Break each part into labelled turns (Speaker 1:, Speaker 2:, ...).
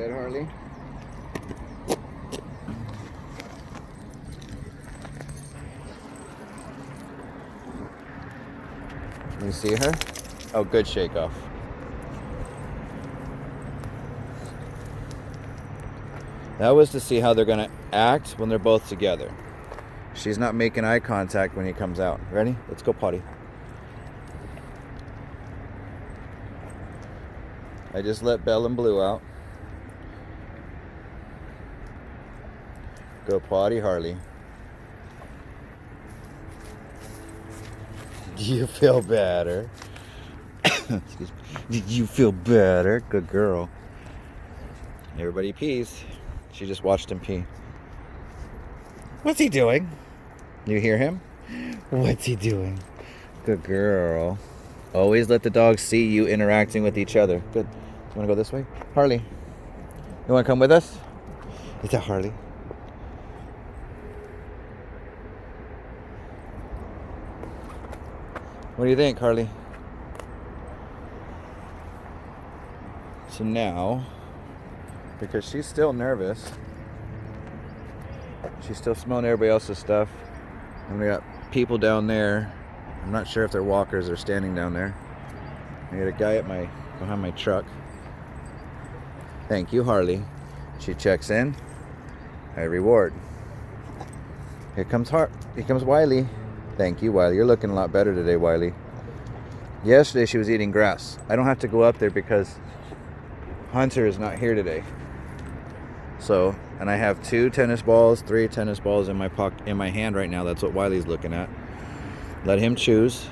Speaker 1: Good, Harley. You see her? Oh, good shake off. That was to see how they're going to act when they're both together. She's not making eye contact when he comes out. Ready? Let's go potty. I just let Belle and Blue out. Go potty, Harley. Do you feel better? Excuse me. Did you feel better? Good girl. Everybody pees. She just watched him pee. What's he doing? You hear him? What's he doing? Good girl. Always let the dogs see you interacting with each other. Good. You want to go this way? Harley. You want to come with us? Is that Harley? What do you think, Harley? So now, because she's still nervous, she's still smelling everybody else's stuff, and we got people down there. I'm not sure if they're walkers or standing down there. I got a guy behind my truck. Thank you, Harley. She checks in. I reward. Here comes Wiley. Thank you, Wiley. You're looking a lot better today, Wiley. Yesterday she was eating grass. I don't have to go up there because Hunter is not here today. So, and I have 3 tennis balls in my hand right now. That's what Wiley's looking at. Let him choose.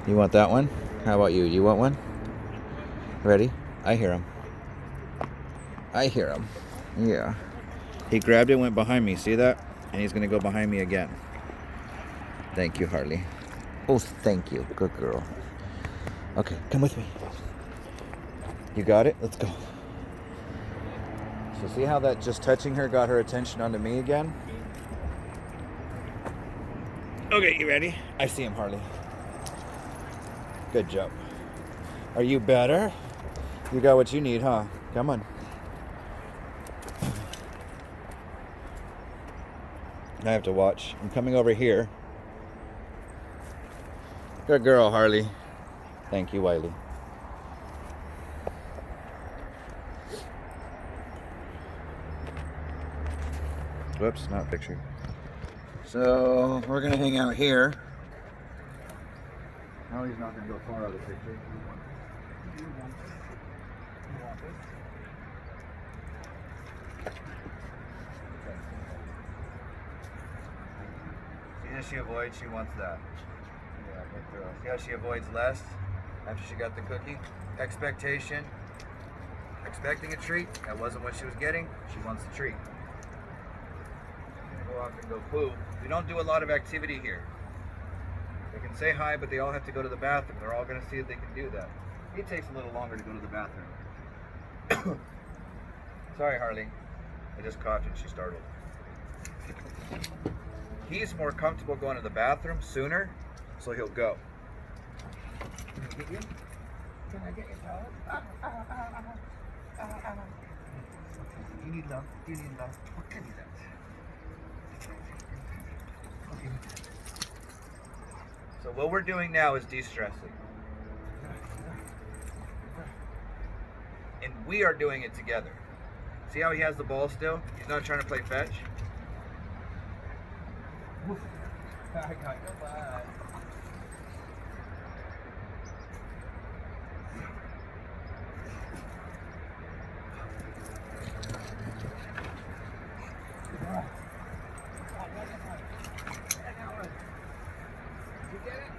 Speaker 1: You want that one? How about you? You want one? Ready? I hear him. Yeah. He grabbed it and went behind me. See that? And he's going to go behind me again. Thank you, Harley. Oh, thank you. Good girl. Okay, come with me. You got it? Let's go. So see how that just touching her got her attention onto me again? Okay, you ready? I see him, Harley. Good job. Are you better? You got what you need, huh? Come on. I have to watch. I'm coming over here. Good girl, Harley. Thank you, Wiley. Whoops, not picture. So we're gonna hang out here. No, he's not gonna go far out of the picture. You want this? You want this? See how she avoids? She wants that. Yeah, good girl. See how she avoids less after she got the cookie? Expectation. Expecting a treat. That wasn't what she was getting. She wants the treat. Go off and go poo. We don't do a lot of activity here. They can say hi, but they all have to go to the bathroom. They're all going to see if they can do that. It takes a little longer to go to the bathroom. Sorry, Harley. I just coughed and she startled. He's more comfortable going to the bathroom sooner, so he'll go. Can I get you? Can I get your towel? You need love. You need love. What can you do? Okay. So what we're doing now is de-stressing. And we are doing it together. See how he has the ball still? He's not trying to play fetch. I got your bye. You get it?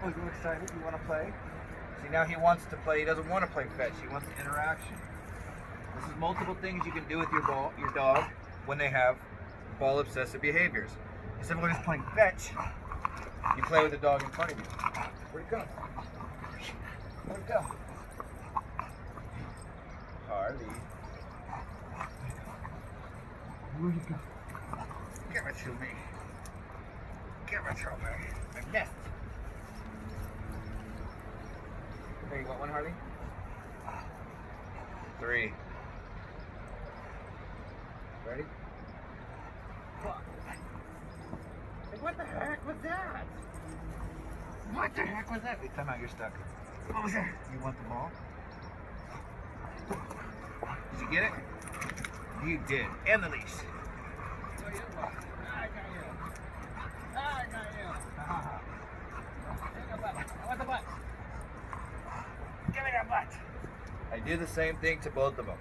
Speaker 1: Oh, you excited? You want to play? See, now he wants to play. He doesn't want to play fetch. He wants interaction. This is multiple things you can do with your dog when they have ball obsessive behaviors. Instead of just playing fetch, you play with the dog in front of you. Where'd it go? Where'd it go? Harley. Where'd it go? Give it to me. Give it to me. The nest. Hey, you want one, Harley? 3. Ready? Hey, what the heck was that? What the heck was that? Hey, time out, you're stuck. What was that? You want the ball? Did you get it? You did. And the leash. I got you. I got you. I want the butt. Give me that butt. I do the same thing to both of them.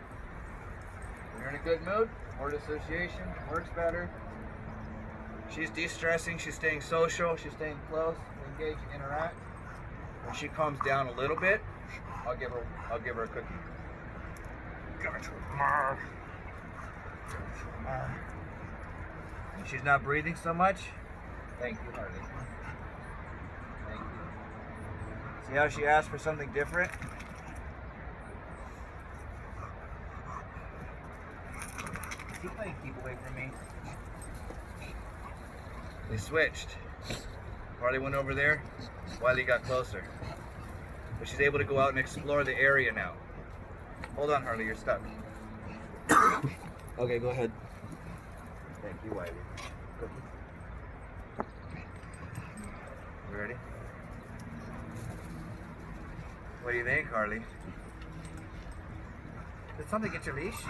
Speaker 1: When you're in a good mood, word association works better. She's de-stressing, she's staying social, she's staying close, engage, interact. When she calms down a little bit, I'll give her a cookie. When she's not breathing so much, thank you, Harley. Thank you. See how she asked for something different? Keep playing, keep away from me. They switched. Harley went over there, Wiley got closer. But she's able to go out and explore the area now. Hold on, Harley, you're stuck. Okay, go ahead. Thank you, Wiley. Cookie. You ready? What do you think, Harley? Did something get your leash?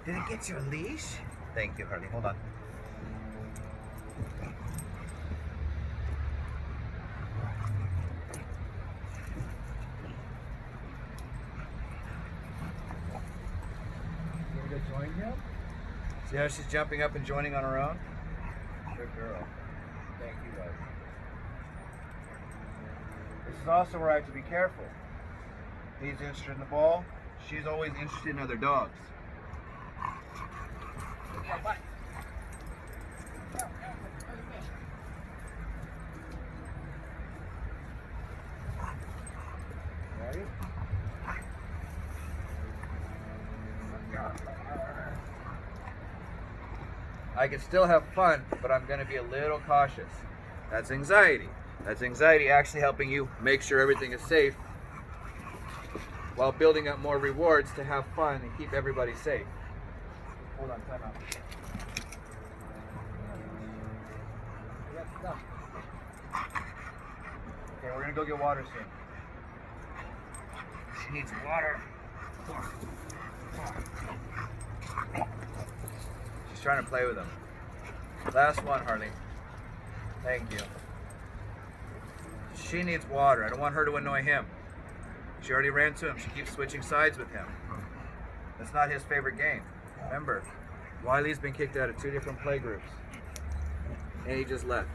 Speaker 1: Did it get your leash? Thank you, Harley. Hold on. Join him? See how she's jumping up and joining on her own? Good girl. Thank you, guys. This is also where I have to be careful. He's interested in the ball. She's always interested in other dogs. Ready? I can still have fun, but I'm going to be a little cautious. That's anxiety. That's anxiety actually helping you make sure everything is safe while building up more rewards to have fun and keep everybody safe. Hold on, time out. Okay, we're going to go get water soon. She needs water. She's trying to play with him. Last one, Harley. Thank you. She needs water. I don't want her to annoy him. She already ran to him. She keeps switching sides with him. That's not his favorite game. Remember, Wiley's been kicked out of 2 different play groups. And he just left.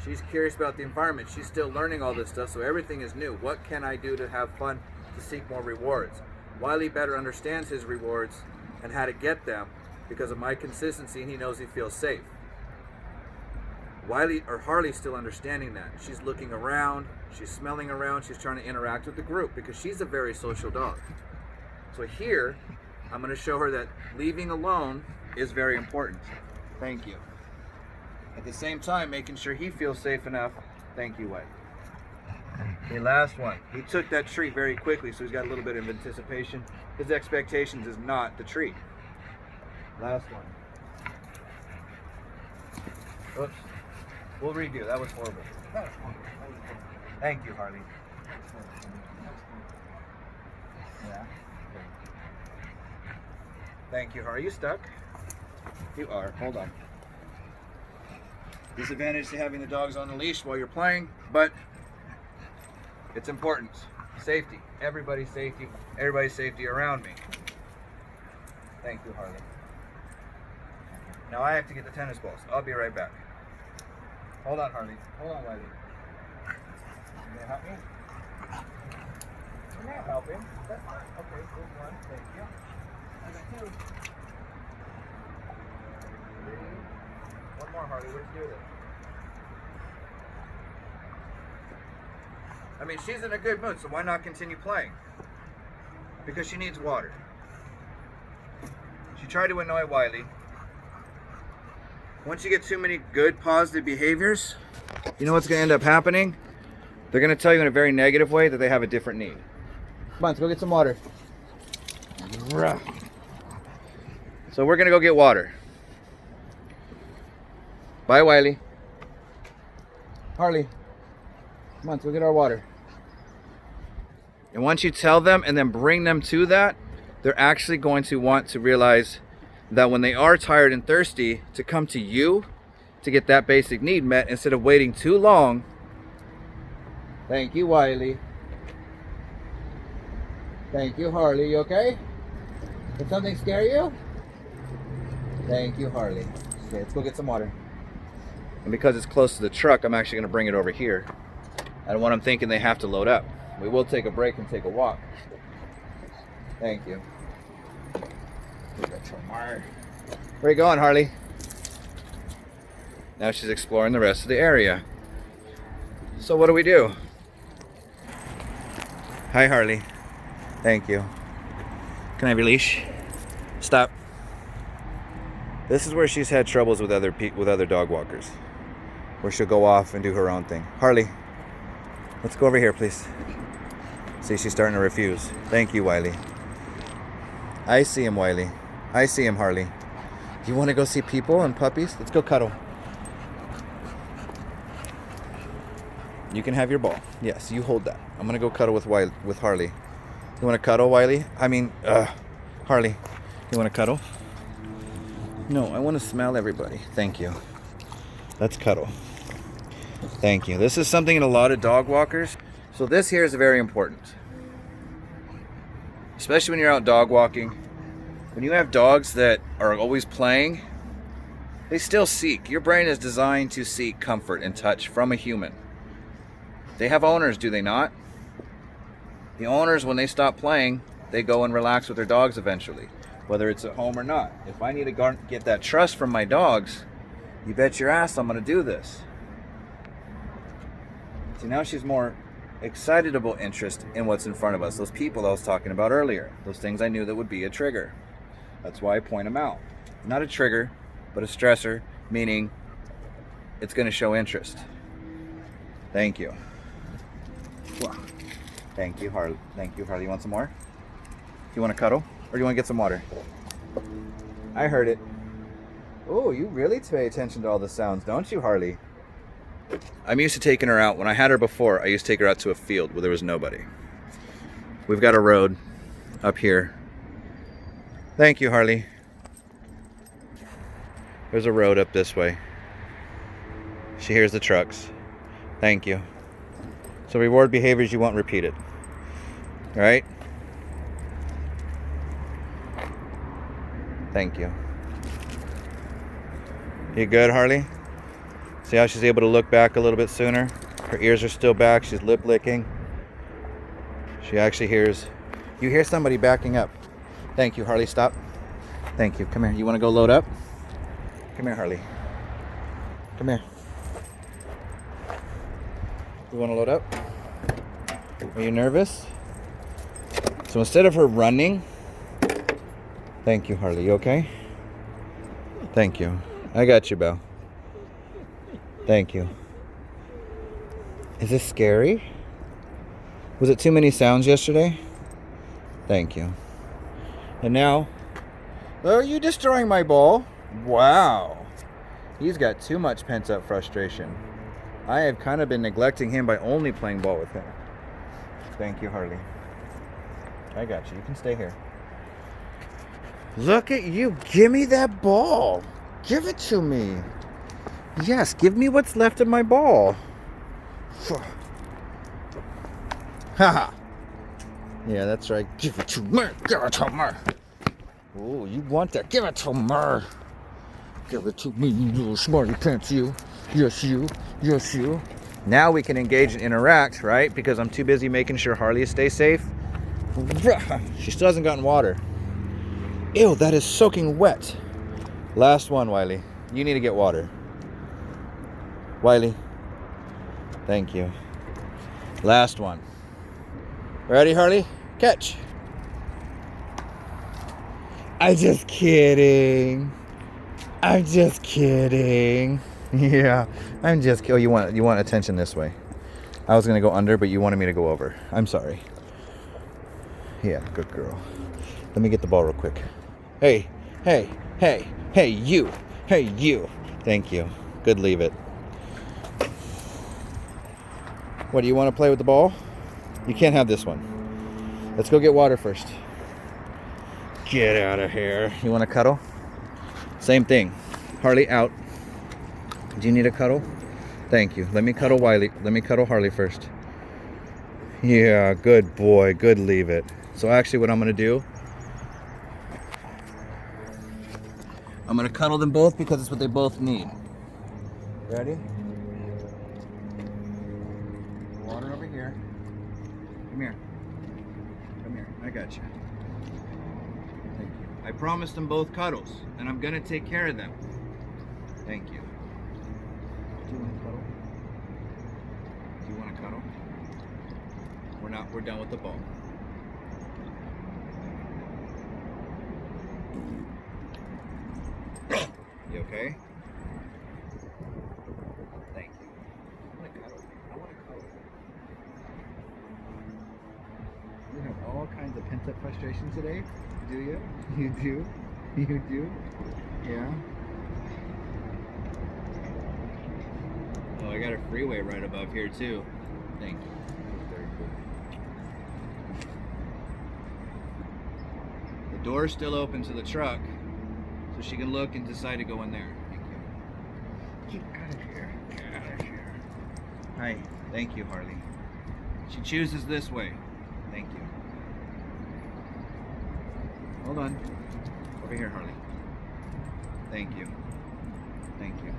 Speaker 1: She's curious about the environment. She's still learning all this stuff, so everything is new. What can I do to have fun, to seek more rewards? Wiley better understands his rewards and how to get them because of my consistency, and he knows he feels safe. Harley's still understanding that. She's looking around, she's smelling around, she's trying to interact with the group because she's a very social dog. So here, I'm going to show her that leaving alone is very important. Thank you. At the same time, making sure he feels safe enough. Thank you, White. Okay, last one. He took that treat very quickly, so he's got a little bit of anticipation. His expectations is not the treat. Last one. Oops. We'll redo. That was horrible. Thank you, Harley. Yeah. Thank you, Harley. Are you stuck? You are. Hold on. Disadvantage to having the dogs on the leash while you're playing, but it's important. Safety. Everybody's safety. Everybody's safety around me. Thank you, Harley. Now I have to get the tennis balls. I'll be right back. Hold on, Harley. Hold on, Wiley. You gonna help me? You're not helping. That's fine. Okay, there's one. Thank you. I got 2. 3. One more, Harley. Let's do this. I mean, she's in a good mood, so why not continue playing? Because she needs water. She tried to annoy Wiley. Once you get too many good, positive behaviors, you know what's going to end up happening? They're going to tell you in a very negative way that they have a different need. Come on, let's go get some water. So we're gonna go get water. Bye, Wiley. Harley, come on, let's go get our water. And once you tell them and then bring them to that, they're actually going to want to realize that when they are tired and thirsty, to come to you to get that basic need met instead of waiting too long. Thank you, Wiley. Thank you, Harley. You okay? Did something scare you? Thank you, Harley. Okay, let's go get some water. And because it's close to the truck, I'm actually going to bring it over here. And what I'm thinking, they have to load up. We will take a break and take a walk. Thank you. Where are you going, Harley? Now she's exploring the rest of the area. So what do? Hi, Harley. Thank you. Can I have your leash? Stop. This is where she's had troubles with other dog walkers, where she'll go off and do her own thing. Harley, let's go over here, please. See, she's starting to refuse. Thank you, Wiley. I see him, Wiley. I see him, Harley. You want to go see people and puppies? Let's go cuddle. You can have your ball. Yes, you hold that. I'm gonna go cuddle with Harley. You want to cuddle, Wiley? Harley. You want to cuddle? No, I want to smell everybody. Thank you. Let's cuddle. Thank you. This is something in a lot of dog walkers. So this here is very important. Especially when you're out dog walking. When you have dogs that are always playing, they still seek. Your brain is designed to seek comfort and touch from a human. They have owners, do they not? The owners, when they stop playing, they go and relax with their dogs eventually, whether it's at home or not. If I need to get that trust from my dogs, you bet your ass I'm going to do this. See, now she's more excitable interest in what's in front of us. Those people I was talking about earlier. Those things I knew that would be a trigger. That's why I point them out. Not a trigger, but a stressor, meaning it's going to show interest. Thank you. Thank you, Harley. Thank you, Harley. You want some more? Do you want to cuddle? Or do you want to get some water? I heard it. Oh, you really pay attention to all the sounds, don't you, Harley? I'm used to taking her out. When I had her before, I used to take her out to a field where there was nobody. We've got a road up here. Thank you, Harley. There's a road up this way. She hears the trucks. Thank you. So reward behaviors you won't repeat it. All right? Thank you. You good, Harley? See how she's able to look back a little bit sooner? Her ears are still back. She's lip licking. She actually hears. You hear somebody backing up. Thank you, Harley. Stop. Thank you. Come here. You want to go load up? Come here, Harley. Come here. You want to load up? Are you nervous? So instead of her running, thank you, Harley. You okay? Thank you. I got you, Belle. Thank you. Is this scary? Was it too many sounds yesterday? Thank you. And now, are you destroying my ball? Wow. He's got too much pent-up frustration. I have kind of been neglecting him by only playing ball with him. Thank you, Harley. I got you. You can stay here. Look at you. Give me that ball. Give it to me. Yes, give me what's left of my ball. Haha. Yeah, that's right. Give it to me. Give it to me. Oh, you want that? Give it to me. Give it to me, you little smarty pants, you. Yes, you. Yes, you. Now we can engage and interact, right? Because I'm too busy making sure Harley stays safe. She still hasn't gotten water. Ew, that is soaking wet. Last one, Wiley. You need to get water. Wiley. Thank you. Last one. Ready, Harley? Catch. I'm just kidding. I'm just kidding. Yeah, I'm just kidding. Oh, you want attention this way. I was going to go under, but you wanted me to go over. I'm sorry. Yeah, good girl. Let me get the ball real quick. Hey, hey, hey, hey, you. Hey, you. Thank you. Good, leave it. What, do you want to play with the ball? You can't have this one. Let's go get water first. Get out of here. You want to cuddle? Same thing. Harley, out. Do you need a cuddle? Thank you. Let me cuddle Wiley. Let me cuddle Harley first. Yeah, good boy. Good, leave it. So actually what I'm going to do, I'm going to cuddle them both because it's what they both need. Ready? Water over here. Come here. Come here. I got you. Thank you. I promised them both cuddles, and I'm going to take care of them. Thank you. Do you want to cuddle? Do you want to cuddle? We're not. We're done with the ball. You okay? Thank you. I want to cuddle. I want to cuddle. You have all kinds of pent-up frustration today, do you? You do? You do? Yeah? Oh, I got a freeway right above here too. Thank you. Very cool. The door's still open to the truck, so she can look and decide to go in there. Thank you. Get out of here. Get out of here. Hi. Thank you, Harley. She chooses this way. Thank you. Hold on. Over here, Harley. Thank you. Thank you.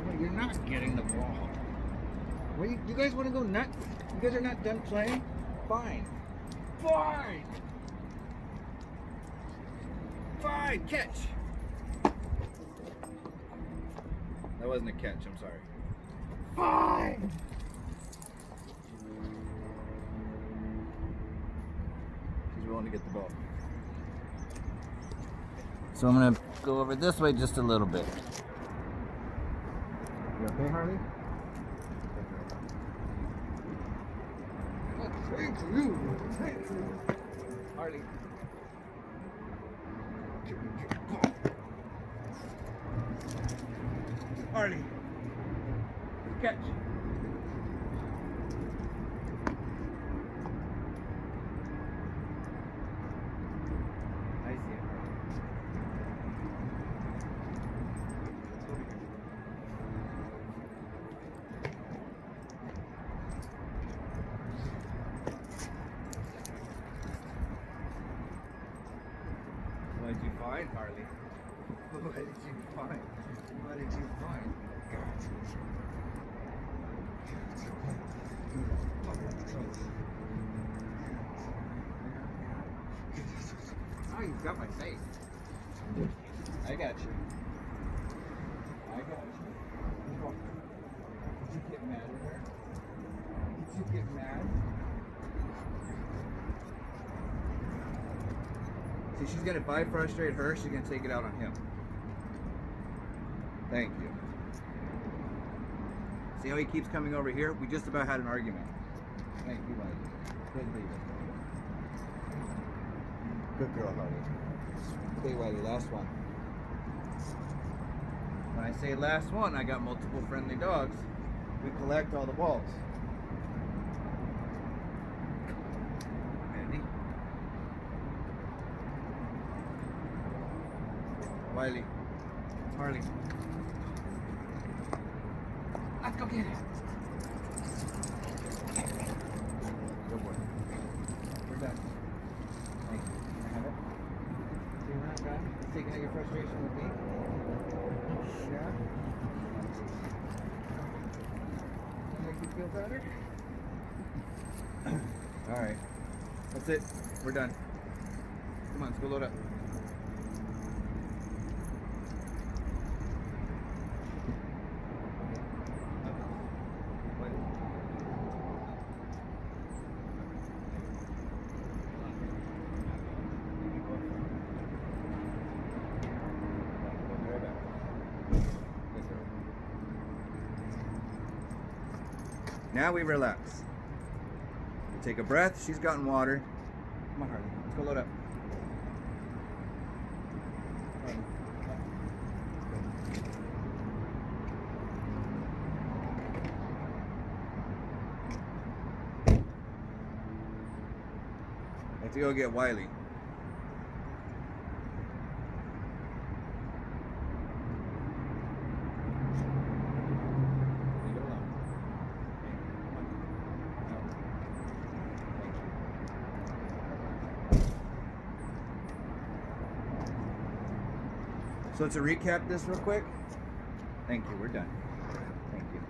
Speaker 1: Oh, you're not getting the ball. What, you guys want to go nuts? You guys are not done playing? Fine. Fine. Fine. Catch. That wasn't a catch. I'm sorry. Fine. She's willing to get the ball. So I'm going to go over this way just a little bit. You okay, Harley? Thank you. Thank you. Harley. Harley. Catch. I see it. What did you find, Harley? What did you find? What did you find? Oh, you've got my face. I got you. I got you. Did you get mad at her? Did you get mad? See, she's gonna, if I frustrate her, she's gonna take it out on him. Thank you. See how he keeps coming over here? We just about had an argument. Thank you, Wiley. Good leave it. Good girl, Harley. Okay, Wiley, last one. When I say last one, I got multiple friendly dogs. We collect all the balls. Ready? Wiley. Harley. Let's go get it. Good boy. We're done. Thank you. Can I have it? See, we're not done. It's taking out your frustration with me. Yeah? Make you feel better? Alright. That's it. We're done. Come on, let's go load up. Now we relax. We take a breath. She's gotten water. Come on, Harley. Let's go load up. I have to go get Wiley. So to recap this real quick, thank you, we're done. Thank you.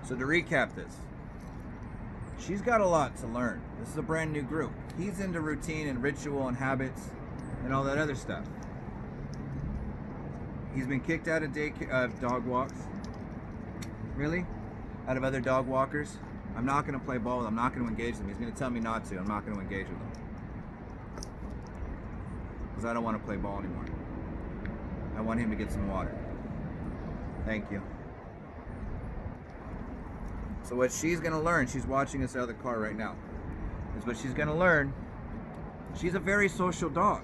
Speaker 1: So to recap this, she's got a lot to learn. This is a brand new group. He's into routine and ritual and habits and all that other stuff. He's been kicked out of dog walks. Really? Out of other dog walkers. I'm not going to play ball with him. I'm not going to engage them. He's going to tell me not to. I'm not going to engage with him. Because I don't want to play ball anymore. I want him to get some water. Thank you. So what she's gonna learn, she's watching us out of the car right now, is what she's gonna learn. She's a very social dog.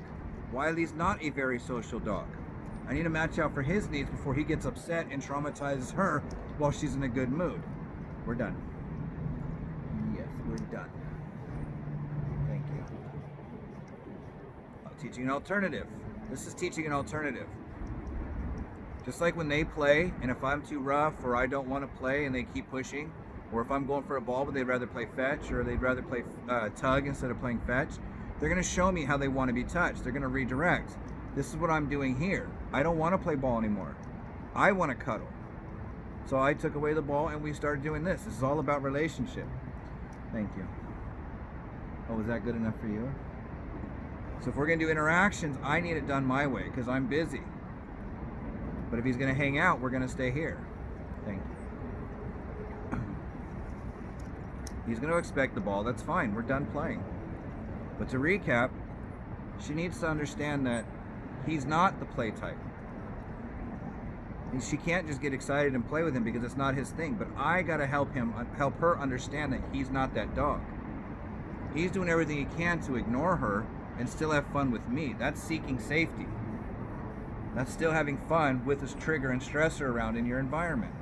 Speaker 1: Wiley's not a very social dog. I need to match out for his needs before he gets upset and traumatizes her while she's in a good mood. We're done. Yes, we're done. Thank you. I'm teaching an alternative. This is teaching an alternative. Just like when they play, and if I'm too rough or I don't want to play and they keep pushing, or if I'm going for a ball but they'd rather play fetch or they'd rather play tug instead of playing fetch, they're going to show me how they want to be touched. They're going to redirect. This is what I'm doing here. I don't want to play ball anymore. I want to cuddle. So I took away the ball and we started doing this. This is all about relationship. Thank you. Oh, was that good enough for you? So if we're going to do interactions, I need it done my way because I'm busy. But if he's going to hang out, we're going to stay here. Thank you. He's going to expect the ball. That's fine. We're done playing. But to recap, she needs to understand that he's not the play type. She can't just get excited and play with him because it's not his thing. But I got to help her understand that he's not that dog. He's doing everything he can to ignore her and still have fun with me. That's seeking safety. That's still having fun with this trigger and stressor around in your environment.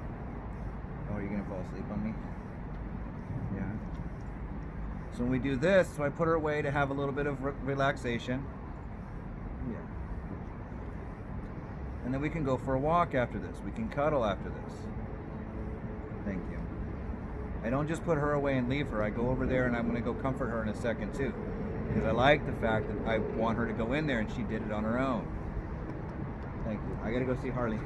Speaker 1: Oh, are you going to fall asleep on me? Yeah. So when we do this, so I put her away to have a little bit of relaxation. Yeah. And then we can go for a walk after this. We can cuddle after this. Thank you. I don't just put her away and leave her. I go over there and I'm going to go comfort her in a second too. Because I like the fact that I want her to go in there and she did it on her own. Thank you. I gotta go see Harley.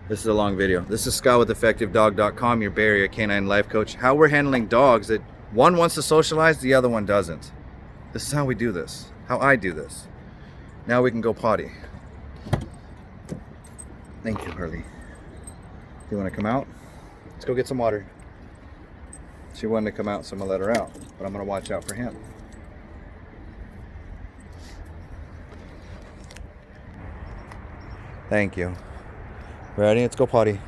Speaker 1: This is a long video. This is Scott with EffectiveDog.com, your Bay Area canine life coach. How we're handling dogs that one wants to socialize, the other one doesn't. This is how we do this. How I do this. Now we can go potty. Thank you, Harley. You want to come out? Let's go get some water. She wanted to come out, so I'm gonna let her out. But I'm gonna watch out for him. Thank you. Ready? Let's go potty.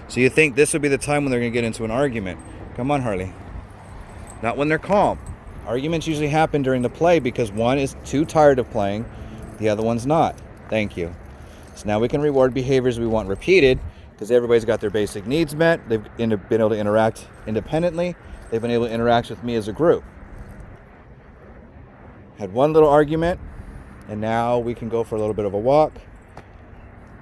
Speaker 1: So you think this would be the time when they're going to get into an argument. Come on, Harley. Not when they're calm. Arguments usually happen during the play because one is too tired of playing, the other one's not. Thank you. So now we can reward behaviors we want repeated because everybody's got their basic needs met. They've been able to interact independently. They've been able to interact with me as a group. Had one little argument. And now we can go for a little bit of a walk.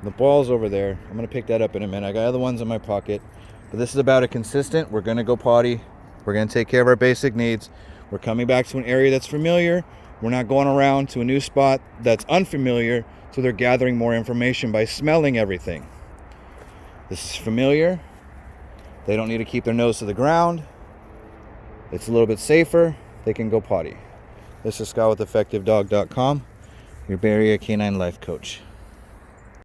Speaker 1: The ball's over there. I'm going to pick that up in a minute. I got other ones in my pocket. But this is about a consistent. We're going to go potty. We're going to take care of our basic needs. We're coming back to an area that's familiar. We're not going around to a new spot that's unfamiliar. So they're gathering more information by smelling everything. This is familiar. They don't need to keep their nose to the ground. It's a little bit safer. They can go potty. This is Scott with EffectiveDog.com. Your Bay Area canine life coach.